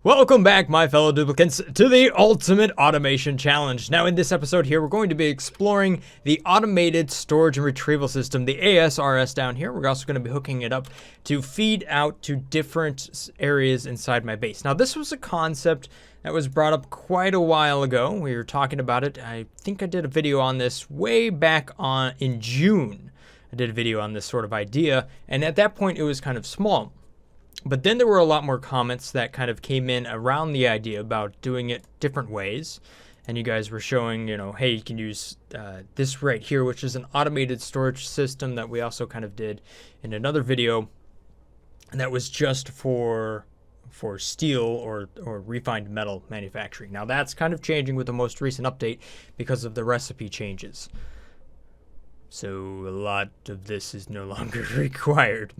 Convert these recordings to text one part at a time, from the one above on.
Welcome back, my fellow duplicants, to the Ultimate Automation Challenge. Now, in this episode here, we're going to be exploring the Automated Storage and Retrieval System, the ASRS down here. We're also going to be hooking it up to feed out to different areas inside my base. Now, this was a concept that was brought up quite a while ago. We were talking about it. I think I did a video on this way back in June. I did a video on this sort of idea, and at that point, it was kind of small. But then there were a lot more comments that kind of came in around the idea about doing it different ways. And you guys were showing, hey, you can use this right here, which is an automated storage system that we also kind of did in another video. And that was just for steel or refined metal manufacturing. Now that's kind of changing with the most recent update because of the recipe changes. So a lot of this is no longer required.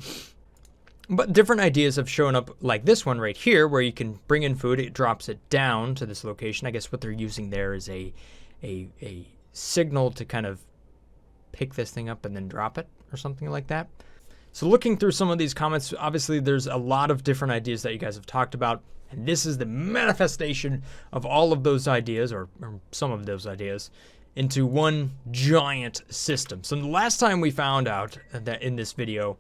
But different ideas have shown up, like this one right here, where you can bring in food, it drops it down to this location. I guess what they're using there is a signal to kind of pick this thing up and then drop it or something like that. So looking through some of these comments, obviously there's a lot of different ideas that you guys have talked about. And this is the manifestation of all of those ideas, or some of those ideas, into one giant system. So the last time we found out that in this video,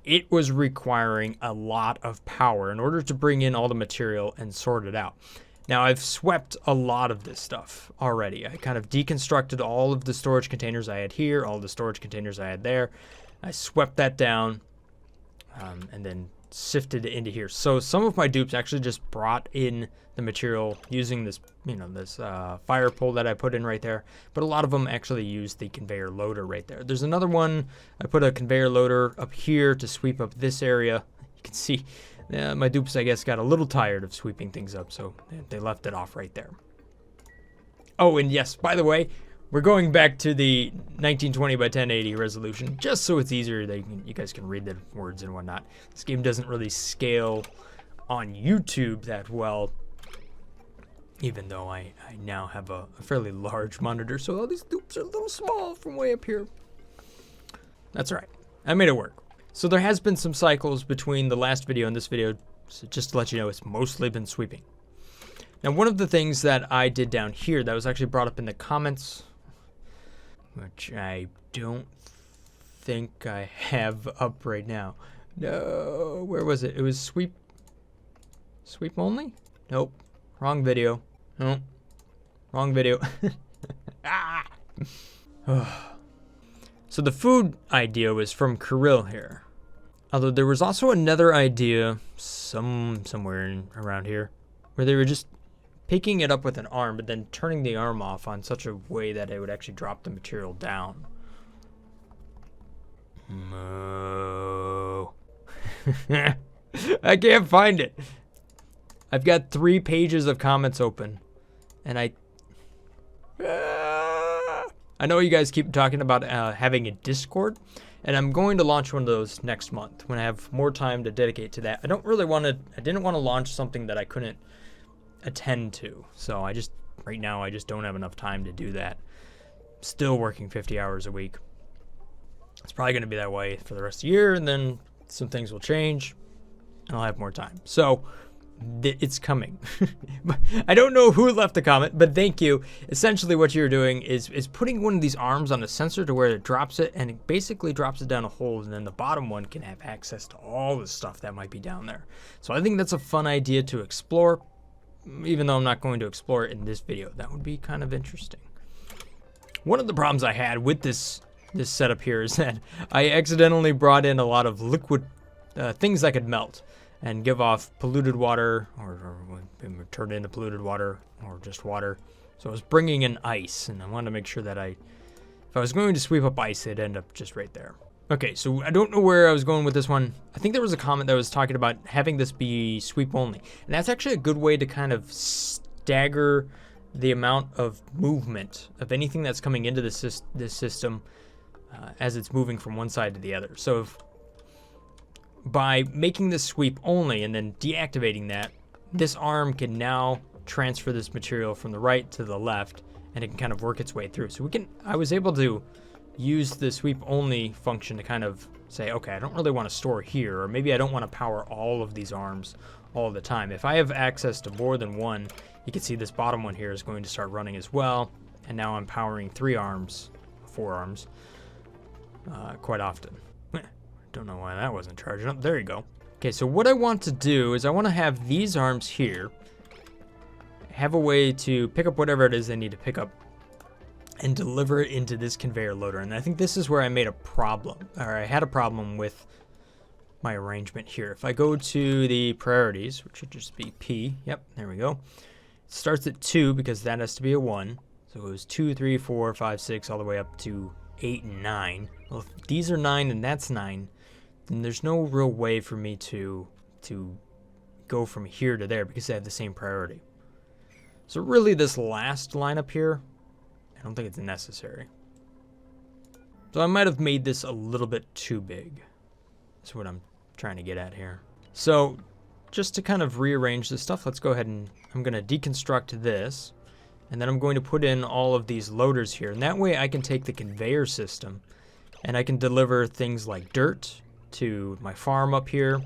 it was requiring a lot of power in order to bring in all the material and sort it out. Now, I've swept a lot of this stuff already. I kind of deconstructed all of the storage containers I had here, all the storage containers I had there. I swept that down and then sifted it into here. So some of my dupes actually just brought in the material using this, this fire pole that I put in right there. But a lot of them actually use the conveyor loader right there. There's another one. I put a conveyor loader up here to sweep up this area. You can see my dupes, I guess, got a little tired of sweeping things up, so they left it off right there. Oh, and yes, by the way, we're going back to the 1920 by 1080 resolution, just so it's easier that you guys can read the words and whatnot. This game doesn't really scale on YouTube that well, even though I now have a fairly large monitor, so all these dupes are a little small from way up here. That's all right. I made it work. So there has been some cycles between the last video and this video, so just to let you know, it's mostly been sweeping. Now, one of the things that I did down here that was actually brought up in the comments, which I don't think I have up right now. No, where was it? It was sweep only? Nope. Wrong video. Nope. Wrong video. Ah! So the food idea was from Kirill here. Although there was also another idea somewhere around here where they were just picking it up with an arm, but then turning the arm off on such a way that it would actually drop the material down. No. I can't find it. I've got 3 pages of comments open, and I know you guys keep talking about having a Discord, and I'm going to launch one of those next month when I have more time to dedicate to that. I didn't want to launch something that I couldn't attend to. So right now I just don't have enough time to do that. Still working 50 hours a week. It's probably going to be that way for the rest of the year, and then some things will change and I'll have more time. So it's coming. I don't know who left the comment, but thank you. Essentially what you're doing is putting one of these arms on a sensor to where it drops it, and it basically drops it down a hole, and then the bottom one can have access to all the stuff that might be down there. So I think that's a fun idea to explore, even though I'm not going to explore it in this video. That would be kind of interesting. One of the problems I had with this setup here is that I accidentally brought in a lot of liquid things that could melt and give off polluted water, or turn into polluted water, or just water. So I was bringing in ice, and I wanted to make sure that if I was going to sweep up ice, it'd end up just right there. Okay, so I don't know where I was going with this one. I think there was a comment that was talking about having this be sweep only. And that's actually a good way to kind of stagger the amount of movement of anything that's coming into this system as it's moving from one side to the other. So by making this sweep only and then deactivating that, this arm can now transfer this material from the right to the left, and it can kind of work its way through. So I was able to use the sweep only function to kind of say, okay, I don't really want to store here, or maybe I don't want to power all of these arms all the time. If I have access to more than one, you can see this bottom one here is going to start running as well. And now I'm powering 4 arms, quite often. Don't know why that wasn't charging up. There you go. Okay, so what I want to do is I want to have these arms here have a way to pick up whatever it is they need to pick up and deliver it into this conveyor loader. And I think this is where I made a problem, or I had a problem with my arrangement here. If I go to the priorities, which should just be P, yep, there we go. It starts at 2 because that has to be a 1. So it goes 2, 3, 4, 5, 6, all the way up to 8 and 9. Well, if these are 9 and that's 9, then there's no real way for me to go from here to there because they have the same priority. So really this last line up here, I don't think it's necessary. So I might have made this a little bit too big. That's what I'm trying to get at here. So just to kind of rearrange this stuff, let's go ahead and I'm going to deconstruct this. And then I'm going to put in all of these loaders here. And that way I can take the conveyor system and I can deliver things like dirt to my farm up here,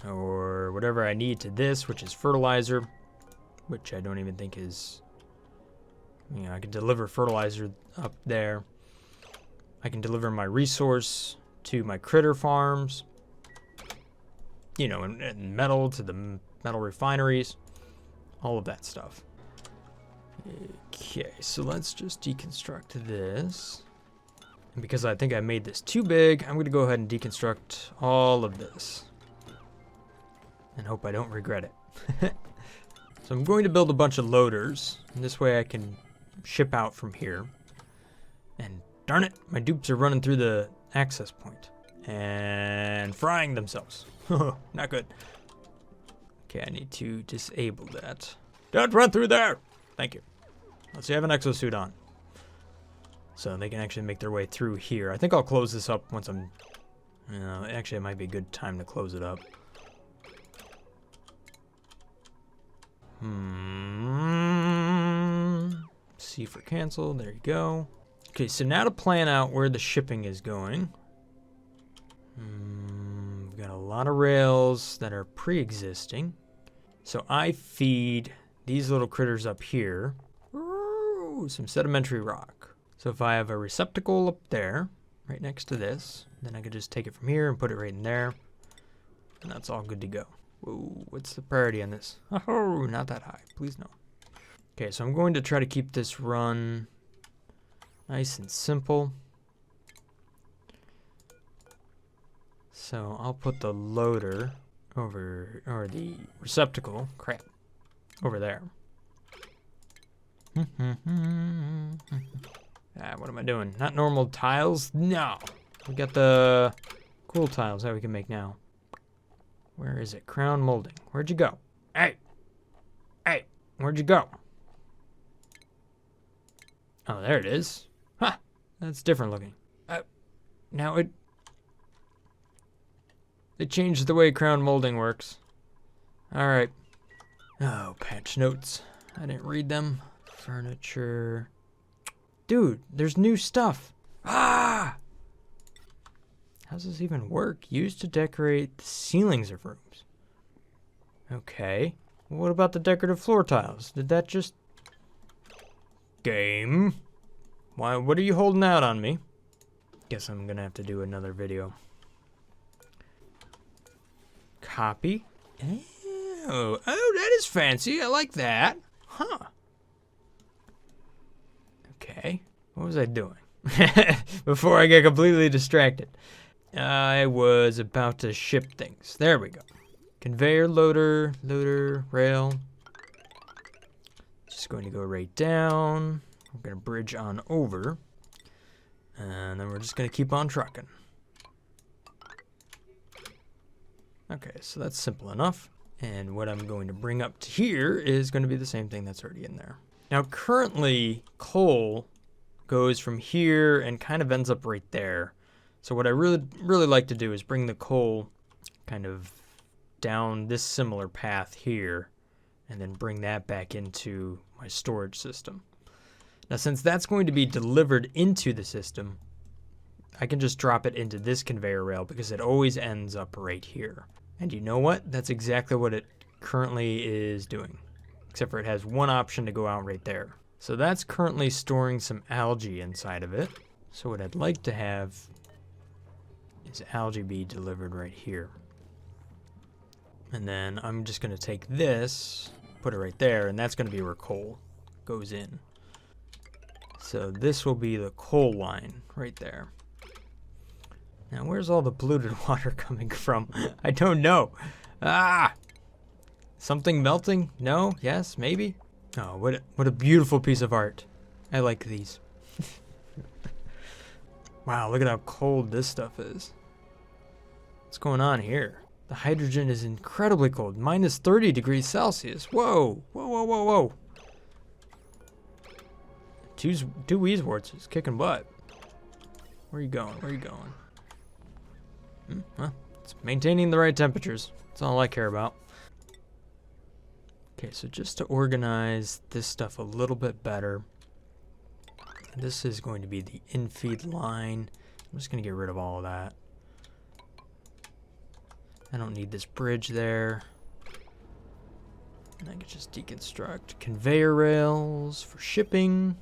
or whatever I need to this, which is fertilizer, which I don't even think is, you know, I can deliver fertilizer up there. I can deliver my resource to my critter farms, you know, and metal to the metal refineries, all of that stuff. Okay, so let's just deconstruct this. And because I think I made this too big, I'm going to go ahead and deconstruct all of this. And hope I don't regret it. So I'm going to build a bunch of loaders. And this way I can ship out from here. And darn it, my dupes are running through the access point. And frying themselves. Not good. Okay, I need to disable that. Don't run through there! Thank you. Let's see, I have an exosuit on. So they can actually make their way through here. I think I'll close this up once I'm... actually, it might be a good time to close it up. C for cancel. There you go. Okay, so now to plan out where the shipping is going. We've got a lot of rails that are pre-existing. So I feed these little critters up here. Ooh, some sedimentary rock. So if I have a receptacle up there, right next to this, then I could just take it from here and put it right in there. And that's all good to go. Whoa, what's the priority on this? Oh, not that high. Please no. Okay, so I'm going to try to keep this run nice and simple. So I'll put the loader over, or the receptacle, crap, over there. What am I doing? Not normal tiles? No. We got the cool tiles that we can make now. Where is it? Crown molding. Where'd you go? Hey! Hey! Where'd you go? Oh, there it is. Huh! That's different looking. Now it changed the way crown molding works. Alright. Oh, patch notes. I didn't read them. Furniture. Dude, there's new stuff. Ah! How does this even work? Used to decorate the ceilings of rooms. Okay. What about the decorative floor tiles? Did that just... Game? Why? What are you holding out on me? Guess I'm gonna have to do another video. Copy. Oh, that is fancy. I like that. Huh. Okay. What was I doing? Before I get completely distracted. I was about to ship things. There we go. Conveyor, loader, rail. Just going to go right down. We're going to bridge on over. And then we're just going to keep on trucking. Okay, so that's simple enough. And what I'm going to bring up to here is going to be the same thing that's already in there. Now, currently, coal goes from here and kind of ends up right there. So what I really like to do is bring the coal kind of down this similar path here and then bring that back into my storage system. Now, since that's going to be delivered into the system, I can just drop it into this conveyor rail because it always ends up right here. And you know what? That's exactly what it currently is doing. Except for it has one option to go out right there. So that's currently storing some algae inside of it. So what I'd like to have is algae be delivered right here. And then I'm just going to take this, put it right there, and that's going to be where coal goes in. So this will be the coal line right there. Now where's all the polluted water coming from? I don't know. Ah! Something melting? No? Yes? Maybe? Oh, what a beautiful piece of art. I like these. Wow, look at how cold this stuff is. What's going on here? The hydrogen is incredibly cold. Minus 30 degrees Celsius. Whoa. Whoa, whoa, whoa, whoa. Two Weezeworts is kicking butt. Where are you going? Where are you going? Well, it's maintaining the right temperatures. That's all I care about. Okay, so just to organize this stuff a little bit better, this is going to be the infeed line. I'm just going to get rid of all of that. I don't need this bridge there. And I can just deconstruct conveyor rails for shipping.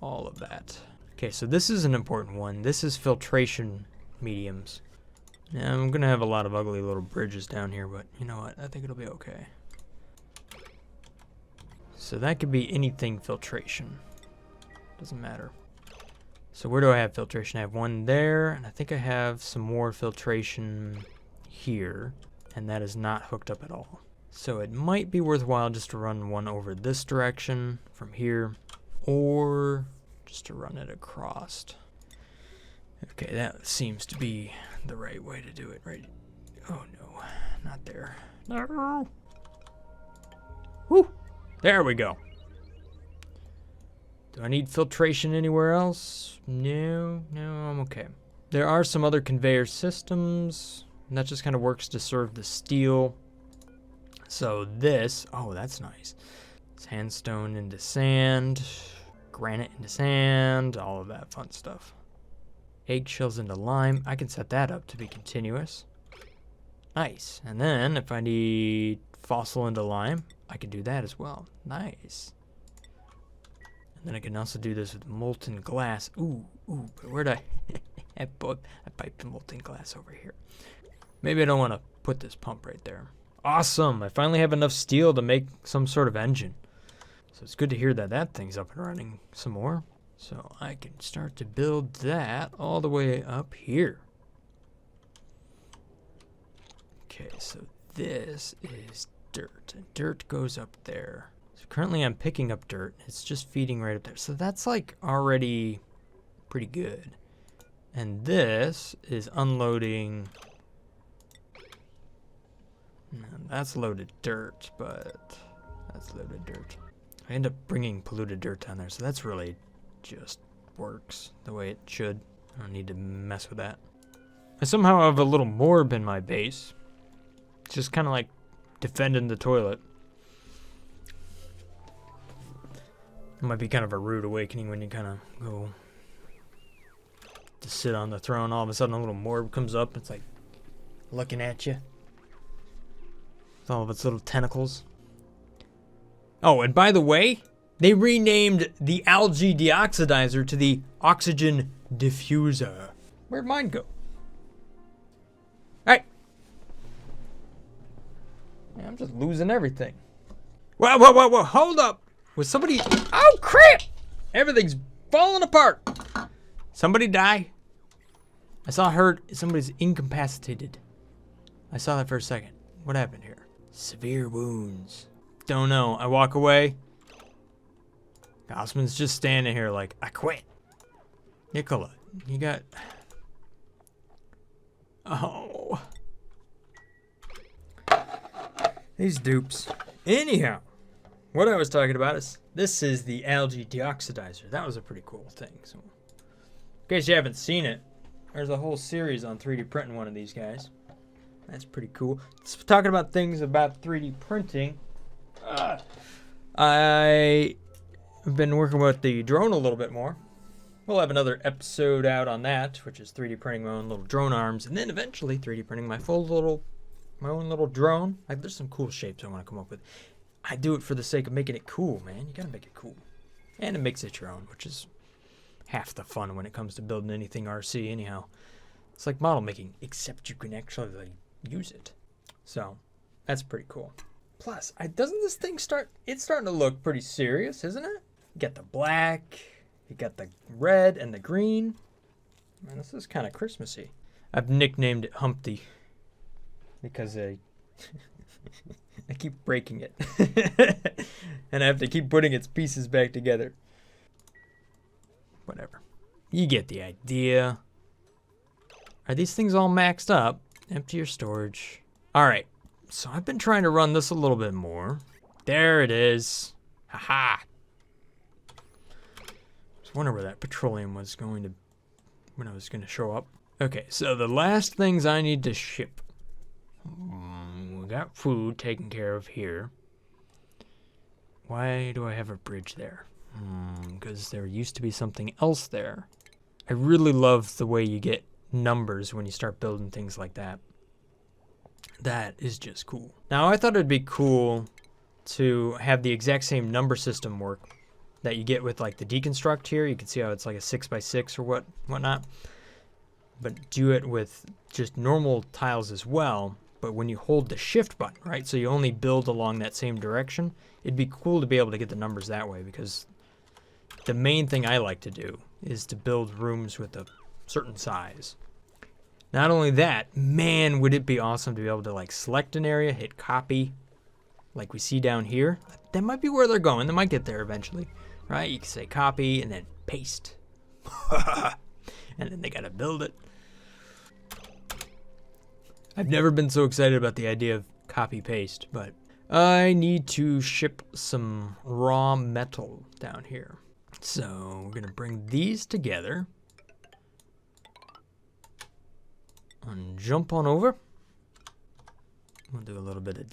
All of that. Okay, so this is an important one. This is filtration mediums. Now, I'm going to have a lot of ugly little bridges down here, but you know what? I think it'll be okay. So that could be anything filtration. Doesn't matter. So where do I have filtration? I have one there, and I think I have some more filtration here, and that is not hooked up at all. So it might be worthwhile just to run one over this direction from here, or just to run it across. Okay, that seems to be the right way to do it, right? Oh no, not there. No. Woo! There we go. Do I need filtration anywhere else? No, I'm okay. There are some other conveyor systems, and that just kind of works to serve the steel. So this, oh, that's nice. Sandstone into sand, granite into sand, all of that fun stuff. Eggshells into lime. I can set that up to be continuous. Nice. And then if I need fossil into lime, I can do that as well. Nice. And then I can also do this with molten glass. Ooh, but where'd I piped the molten glass over here. Maybe I don't want to put this pump right there. Awesome. I finally have enough steel to make some sort of engine. So it's good to hear that that thing's up and running some more. So I can start to build that all the way up here. Okay, so this is dirt, and dirt goes up there. So currently I'm picking up dirt. It's just feeding right up there. So that's like already pretty good. And this is unloading. No, that's loaded dirt, but that's loaded dirt. I end up bringing polluted dirt down there, so that's really just works the way it should. I don't need to mess with that. I somehow have a little morb in my base. It's just kind of like defending the toilet. It might be kind of a rude awakening when you kind of go to sit on the throne. All of a sudden a little morb comes up. It's like looking at you with all of its little tentacles. Oh, and by the way, they renamed the Algae Deoxidizer to the Oxygen Diffuser. Where'd mine go? Hey! Man, I'm just losing everything. Whoa, hold up! Was somebody... Oh, crap! Everything's falling apart. Somebody die? I heard somebody's incapacitated. I saw that for a second. What happened here? Severe wounds. Don't know. I walk away. Gossman's just standing here like, I quit. Nicola, you got... Oh. These dupes. Anyhow, what I was talking about is, this is the Algae Deoxidizer. That was a pretty cool thing. So, in case you haven't seen it, there's a whole series on 3D printing one of these guys. That's pretty cool. Talking about things about 3D printing. I've been working with the drone a little bit more. We'll have another episode out on that, which is 3D printing my own little drone arms, and then eventually 3D printing my own little drone. Like, there's some cool shapes I want to come up with. I do it for the sake of making it cool, man. You gotta make it cool. And it makes it your own, which is half the fun when it comes to building anything RC anyhow. It's like model making, except you can actually use it. So, that's pretty cool. Plus, doesn't this thing it's starting to look pretty serious, isn't it? You got the black, you got the red and the green. Man, this is kind of Christmassy. I've nicknamed it Humpty because I keep breaking it. And I have to keep putting its pieces back together. Whatever. You get the idea. Are these things all maxed up? Empty your storage. All right. So I've been trying to run this a little bit more. There it is. Haha. Just wonder where that petroleum was going to, when I was going to show up. Okay, so the last things I need to ship. We got food taken care of here. Why do I have a bridge there? Because there used to be something else there. I really love the way you get numbers when you start building things like that. That is just cool. Now, I thought it'd be cool to have the exact same number system work that you get with like the deconstruct here. You can see how it's like a 6x6 or whatnot. But do it with just normal tiles as well. But when you hold the shift button, right? So you only build along that same direction. It'd be cool to be able to get the numbers that way, because the main thing I like to do is to build rooms with a certain size. Not only that, man, would it be awesome to be able to like select an area, hit copy, like we see down here. That might be where they're going. They might get there eventually, right? You can say copy and then paste. And then they gotta build it. I've never been so excited about the idea of copy paste, but I need to ship some raw metal down here. So we're gonna bring these together. And jump on over. We'll do a little bit of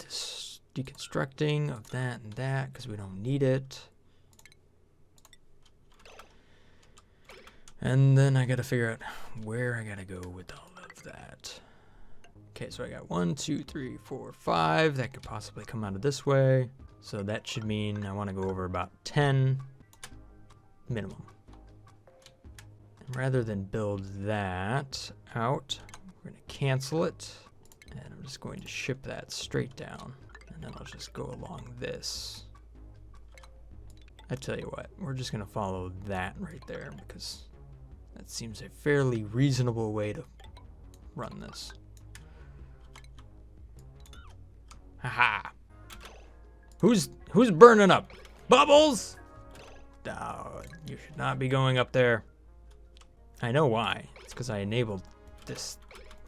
deconstructing of that and that because we don't need it. And then I gotta figure out where I gotta go with all of that. Okay, so I got 1, 2, 3, 4, 5. That could possibly come out of this way. So that should mean I want to go over about 10 minimum. And rather than build that out, we're going to cancel it. And I'm just going to ship that straight down. And then I'll just go along this. I tell you what, we're just going to follow that right there because that seems a fairly reasonable way to run this. Haha. Who's burning up? Bubbles? Oh, you should not be going up there. I know why. It's because I enabled this.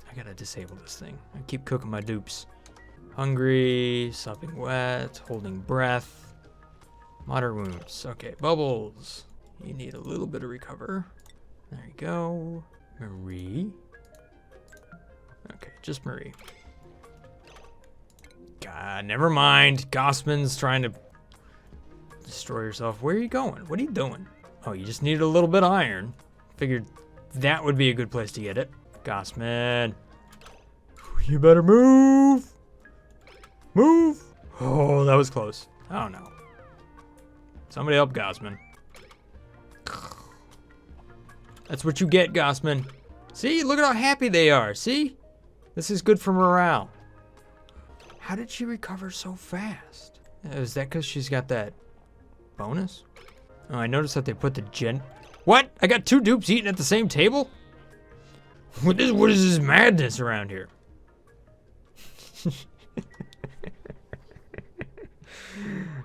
I gotta disable this thing. I keep cooking my dupes. Hungry, sopping wet, holding breath. Moderate wounds. Okay, Bubbles. You need a little bit of recover. There you go. Marie. Okay, just Marie. God, never mind. Gossman's trying to destroy yourself. Where are you going? What are you doing? Oh, you just needed a little bit of iron. Figured that would be a good place to get it. Gossman. You better move. Move. Oh, that was close. Oh, no. Somebody help Gossman. That's what you get, Gossman. See? Look at how happy they are. See? This is good for morale. How did she recover so fast? Is that because she's got that bonus? Oh, I noticed that they put the What? I got 2 dupes eating at the same table? What is this madness around here?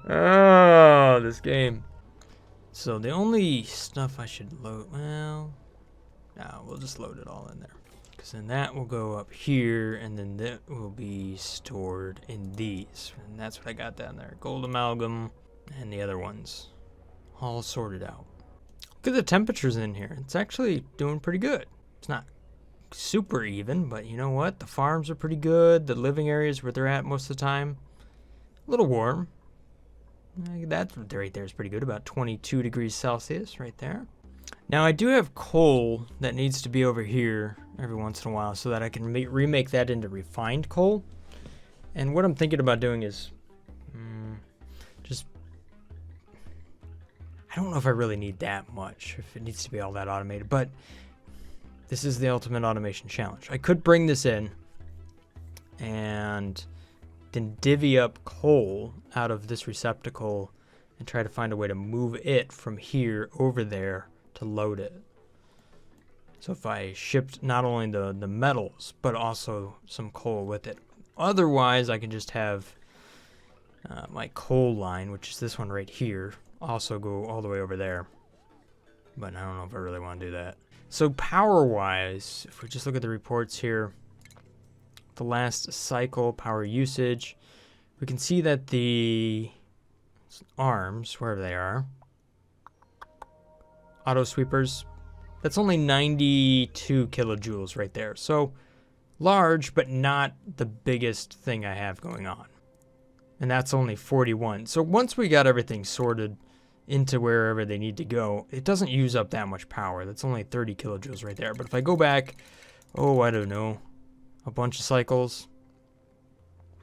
Oh, this game. So the only stuff I should load, well, no, we'll just load it all in there. Because then that will go up here, and then that will be stored in these. And that's what I got down there. Gold amalgam and the other ones. All sorted out. Look at the temperatures in here. It's actually doing pretty good. It's not super even, but you know what? The farms are pretty good. The living areas where they're at most of the time, a little warm. That right there is pretty good. About 22 degrees Celsius right there. Now I do have coal that needs to be over here every once in a while so that I can remake that into refined coal. And what I'm thinking about doing is I don't know if I really need that much, if it needs to be all that automated, but this is the ultimate automation challenge. I could bring this in and then divvy up coal out of this receptacle and try to find a way to move it from here over there to load it. So if I shipped not only the metals, but also some coal with it. Otherwise, I can just have my coal line, which is this one right here, also go all the way over there. But I don't know if I really want to do that. So power-wise, if we just look at the reports here, the last cycle power usage, we can see that the arms, wherever they are, auto sweepers, that's only 92 kilojoules right there. So large, but not the biggest thing I have going on. And that's only 41. So once we got everything sorted into wherever they need to go, it doesn't use up that much power. That's only 30 kilojoules right there. But if I go back, I don't know, a bunch of cycles,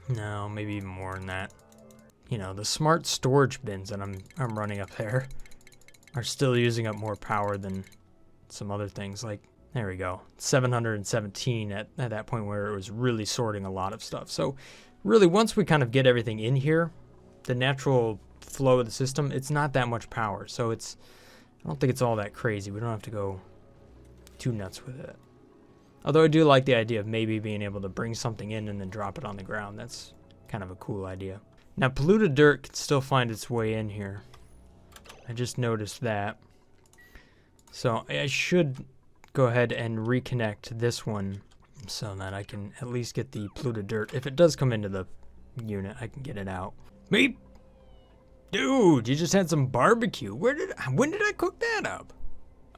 no, maybe even more than that. You know, the smart storage bins that I'm running up there are still using up more power than some other things. Like, there we go, 717 at that point where it was really sorting a lot of stuff. So really, once we kind of get everything in here, the natural flow of the system, it's not that much power. So I don't think it's all that crazy. We don't have to go too nuts with it. Although I do like the idea of maybe being able to bring something in and then drop it on the ground. That's kind of a cool idea. Now, polluted dirt can still find its way in here. I just noticed that. So I should go ahead and reconnect this one so that I can at least get the polluted dirt. If it does come into the unit, I can get it out. Meep! Dude, you just had some barbecue. When did I cook that up?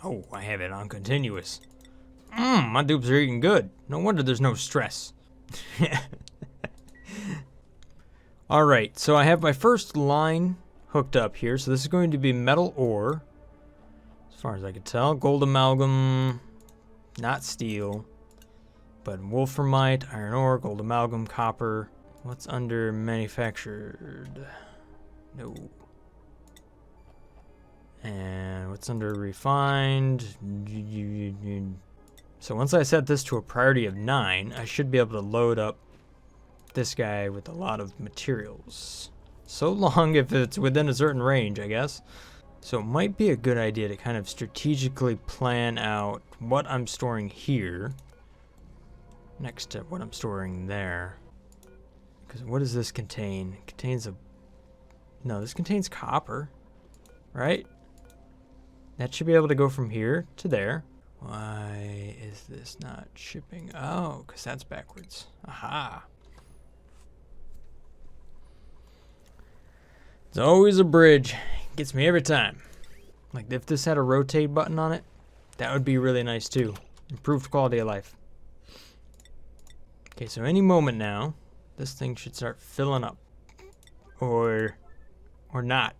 Oh, I have it on continuous. My dupes are eating good. No wonder there's no stress. Alright, so I have my first line hooked up here. So this is going to be metal ore, as far as I can tell. Gold amalgam, not steel, but wolframite, iron ore, gold amalgam, copper. What's under manufactured? No. And what's under refined? So once I set this to a priority of 9, I should be able to load up this guy with a lot of materials. So long if it's within a certain range, I guess. So it might be a good idea to kind of strategically plan out what I'm storing here next to what I'm storing there. Because what does this contain? It contains no, this contains copper, right? That should be able to go from here to there. Why is this not shipping? Oh, because that's backwards. Aha. It's always a bridge. Gets me every time. Like, if this had a rotate button on it, that would be really nice too. Improved quality of life. Okay, so any moment now, this thing should start filling up. Or not.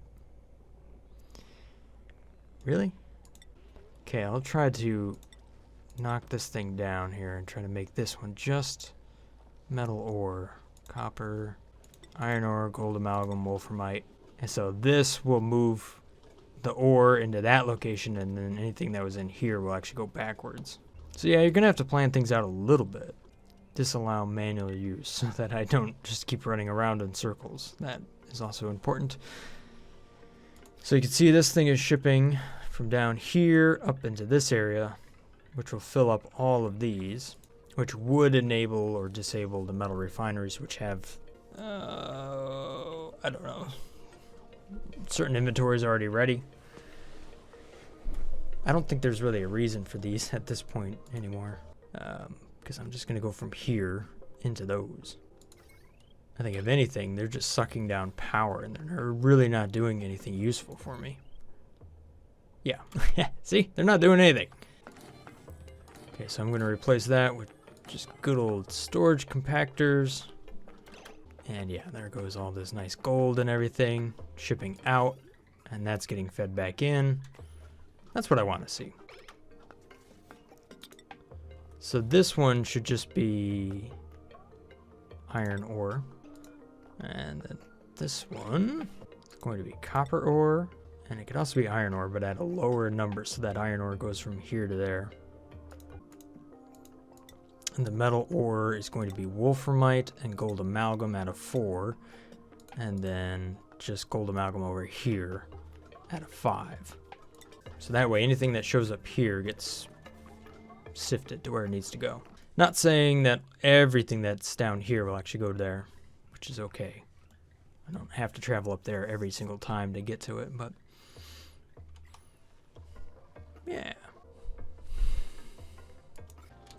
Really? Okay, I'll try to knock this thing down here and try to make this one just metal ore, copper, iron ore, gold amalgam, wolframite. And so this will move the ore into that location, and then anything that was in here will actually go backwards. So yeah, you're gonna have to plan things out a little bit. Disallow manual use so that I don't just keep running around in circles. That is also important. So you can see this thing is shipping from down here up into this area, which will fill up all of these, which would enable or disable the metal refineries, which have, I don't know, certain inventories already ready. I don't think there's really a reason for these at this point anymore, because I'm just going to go from here into those. I think if anything, they're just sucking down power, and they're really not doing anything useful for me. Yeah, see? They're not doing anything. Okay, so I'm going to replace that with just good old storage compactors. And yeah, there goes all this nice gold and everything shipping out, and that's getting fed back in. That's what I want to see. So this one should just be iron ore. And then this one is going to be copper ore. And it could also be iron ore, but at a lower number, so that iron ore goes from here to there. And the metal ore is going to be wolframite and gold amalgam at a 4. And then just gold amalgam over here at a 5. So that way anything that shows up here gets sifted to where it needs to go. Not saying that everything that's down here will actually go there, which is okay. I don't have to travel up there every single time to get to it, but yeah.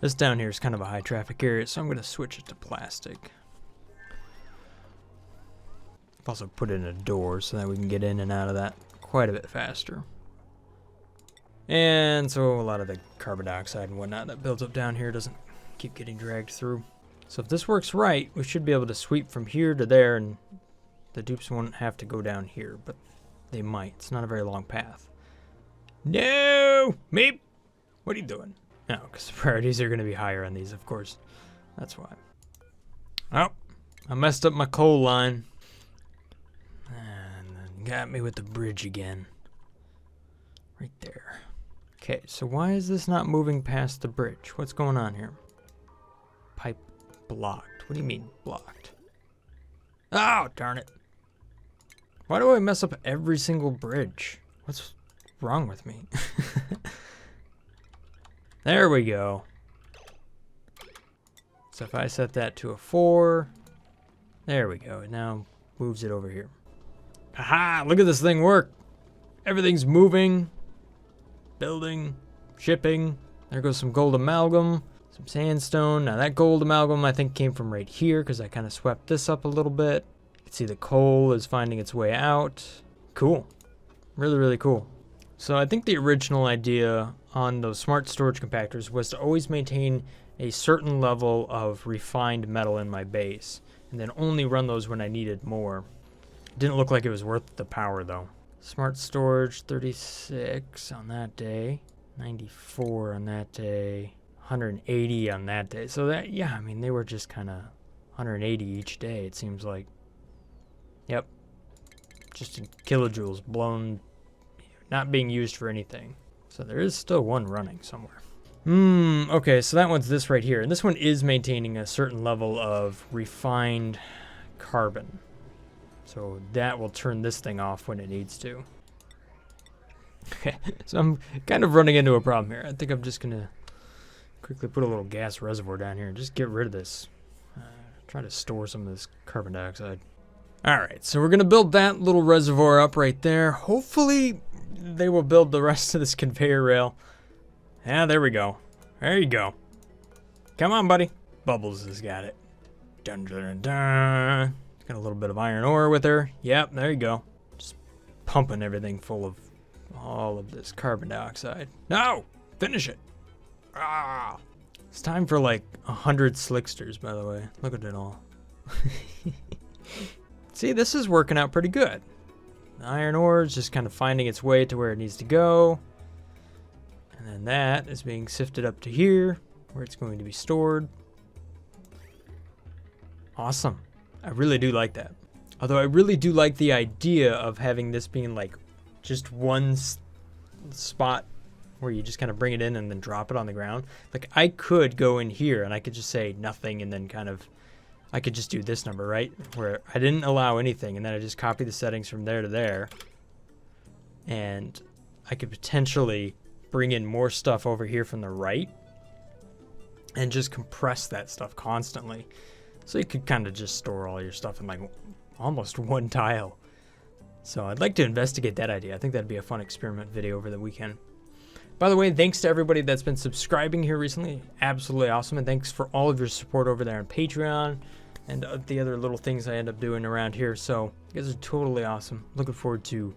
This down here is kind of a high traffic area, so I'm going to switch it to plastic. I've also put in a door so that we can get in and out of that quite a bit faster. And so a lot of the carbon dioxide and whatnot that builds up down here doesn't keep getting dragged through. So if this works right, we should be able to sweep from here to there, and the dupes won't have to go down here, but they might. It's not a very long path. No! Meep! What are you doing? No, because the priorities are going to be higher on these, of course. That's why. Oh, I messed up my coal line. And then got me with the bridge again. Right there. Okay, so why is this not moving past the bridge? What's going on here? Pipe blocked. What do you mean blocked? Oh, darn it. Why do I mess up every single bridge? What's wrong with me? There we go. So if I set that to a 4, there we go. It now moves it over here. Haha, look at this thing work. Everything's moving. Building, shipping. There goes some gold amalgam, some sandstone. Now that gold amalgam I think came from right here because I kind of swept this up a little bit. You can see the coal is finding its way out. Cool. Really, really cool. So I think the original idea on those smart storage compactors was to always maintain a certain level of refined metal in my base and then only run those when I needed more. It didn't look like it was worth the power though. Smart storage 36 on that day, 94 on that day, 180 on that day. So that, yeah, I mean, they were just kind of 180 each day, it seems like. Yep. Just in kilojoules, blown, not being used for anything. So there is still one running somewhere. Okay, so that one's this right here. And this one is maintaining a certain level of refined carbon. So that will turn this thing off when it needs to. Okay, so I'm kind of running into a problem here. I think I'm just going to quickly put a little gas reservoir down here and just get rid of this. Try to store some of this carbon dioxide. Alright, so we're going to build that little reservoir up right there. Hopefully they will build the rest of this conveyor rail. Yeah, there we go. There you go. Come on, buddy. Bubbles has got it. Dun dun dun dun. Got a little bit of iron ore with her. Yep, there you go. Just pumping everything full of all of this carbon dioxide. No! Finish it! Ah! It's time for like 100 slicksters, by the way. Look at it all. See, this is working out pretty good. The iron ore is just kind of finding its way to where it needs to go. And then that is being sifted up to here, where it's going to be stored. Awesome. I really do like that. Although I really do like the idea of having this being like just one spot where you just kind of bring it in and then drop it on the ground. Like I could go in here and I could just say nothing and then kind of, I could just do this number, right? Where I didn't allow anything and then I just copy the settings from there to there. And I could potentially bring in more stuff over here from the right and just compress that stuff constantly. So you could kind of just store all your stuff in like almost one tile. So I'd like to investigate that idea. I think that'd be a fun experiment video over the weekend. By the way, thanks to everybody that's been subscribing here recently. Absolutely awesome. And thanks for all of your support over there on Patreon and the other little things I end up doing around here. So you guys are totally awesome. Looking forward to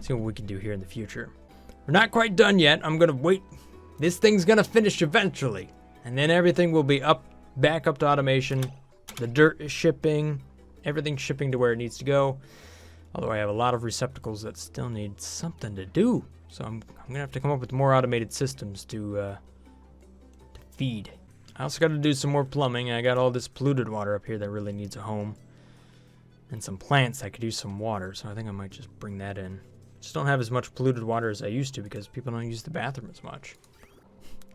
seeing what we can do here in the future. We're not quite done yet. I'm going to wait. This thing's going to finish eventually. And then everything will be back up to automation. The dirt is shipping. Everything's shipping to where it needs to go. Although I have a lot of receptacles that still need something to do. So I'm going to have to come up with more automated systems to feed. I also got to do some more plumbing. I got all this polluted water up here that really needs a home. And some plants that could use some water. So I think I might just bring that in. Just don't have as much polluted water as I used to because people don't use the bathroom as much.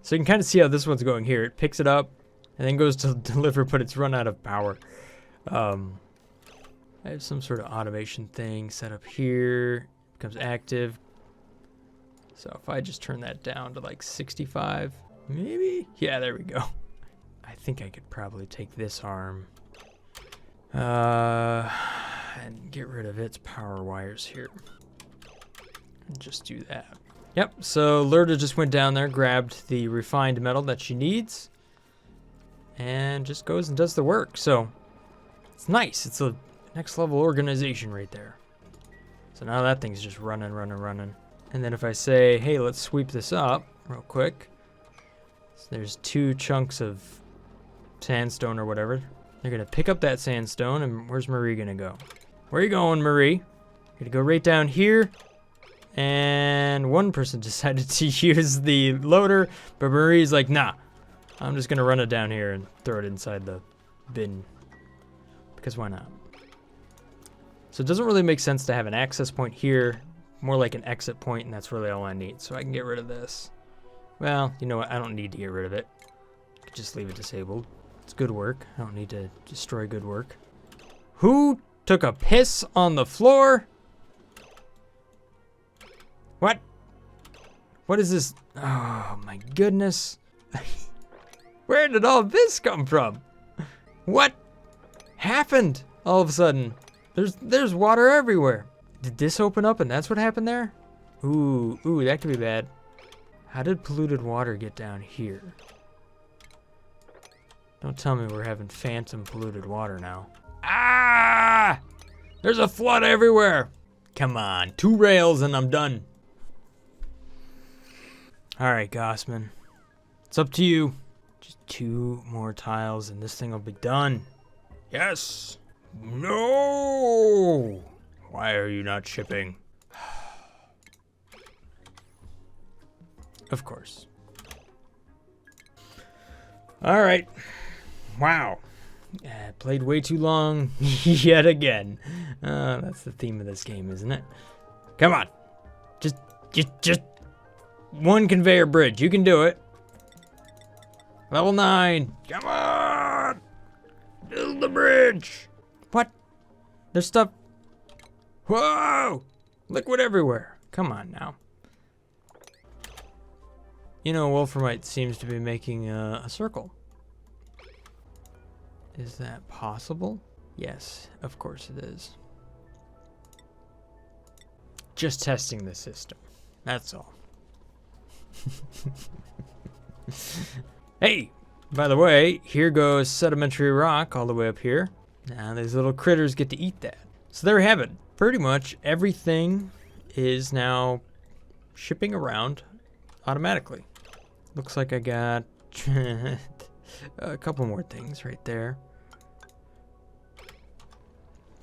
So you can kind of see how this one's going here. It picks it up and then goes to deliver, but it's run out of power. I have some sort of automation thing set up here. Becomes active. So if I just turn that down to like 65, maybe? Yeah, there we go. I think I could probably take this arm and get rid of its power wires here. And just do that. Yep, so Lurda just went down there, grabbed the refined metal that she needs, and just goes and does the work. So it's nice. It's a next level organization right there. So now that thing's just running. And then if I say, hey, let's sweep this up real quick. So there's 2 chunks of sandstone or whatever. They're going to pick up that sandstone, and where's Marie going to go? Where are you going, Marie? You're going to go right down here. And one person decided to use the loader, but Marie's like, nah, I'm just going to run it down here and throw it inside the bin. Because why not? So it doesn't really make sense to have an access point here, more like an exit point, and that's really all I need. So I can get rid of this. Well, you know what? I don't need to get rid of it. I could just leave it disabled. It's good work. I don't need to destroy good work. Who took a piss on the floor? What? What is this? Oh my goodness. Where did all this come from? What happened all of a sudden? There's water everywhere. Did this open up and that's what happened there? Ooh, that could be bad. How did polluted water get down here? Don't tell me we're having phantom polluted water now. Ah! There's a flood everywhere. Come on, 2 rails and I'm done. All right, Gossman. It's up to you. Just 2 more tiles and this thing will be done. Yes. No. Why are you not shipping? Of course. All right. Wow. Played way too long yet again. That's the theme of this game, isn't it? Come on. Just 1 conveyor bridge. You can do it. Level 9. Come on. Build the bridge. What? There's stuff. Whoa. Liquid everywhere. Come on now. You know, Wolframite seems to be making a circle. Is that possible? Yes, of course it is. Just testing the system. That's all. Hey, by the way, here goes sedimentary rock all the way up here. Now these little critters get to eat that. So there we have it. Pretty much everything is now shipping around automatically. Looks like I got a couple more things right there.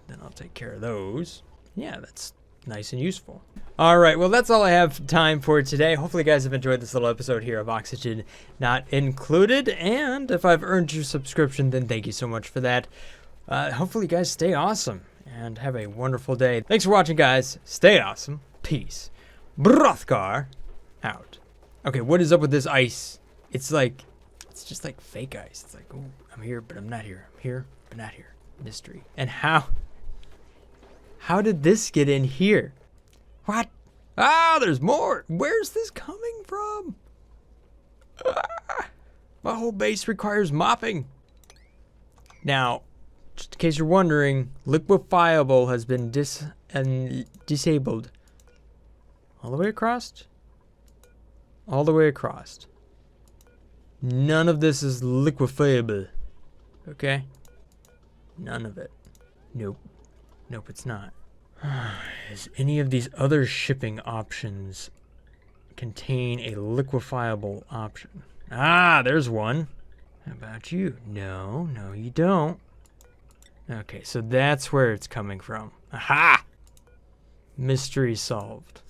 Then I'll take care of those. Yeah, that's nice and useful. All right, well, that's all I have time for today. Hopefully you guys have enjoyed this little episode here of Oxygen Not Included. And if I've earned your subscription, then thank you so much for that. Hopefully you guys stay awesome and have a wonderful day. Thanks for watching, guys. Stay awesome. Peace. Brothgar out. Okay, what is up with this ice? It's just like fake ice. It's like, oh, I'm here, but I'm not here. I'm here, but not here. Mystery. And how did this get in here? What? Ah, there's more. Where's this coming from? Ah, my whole base requires mopping. Now, just in case you're wondering, liquefiable has been disabled. All the way across? All the way across. None of this is liquefiable. Okay? None of it. Nope. Nope, it's not. Does any of these other shipping options contain a liquefiable option? Ah, there's one. How about you? No, you don't. Okay, so that's where it's coming from. Aha! Mystery solved.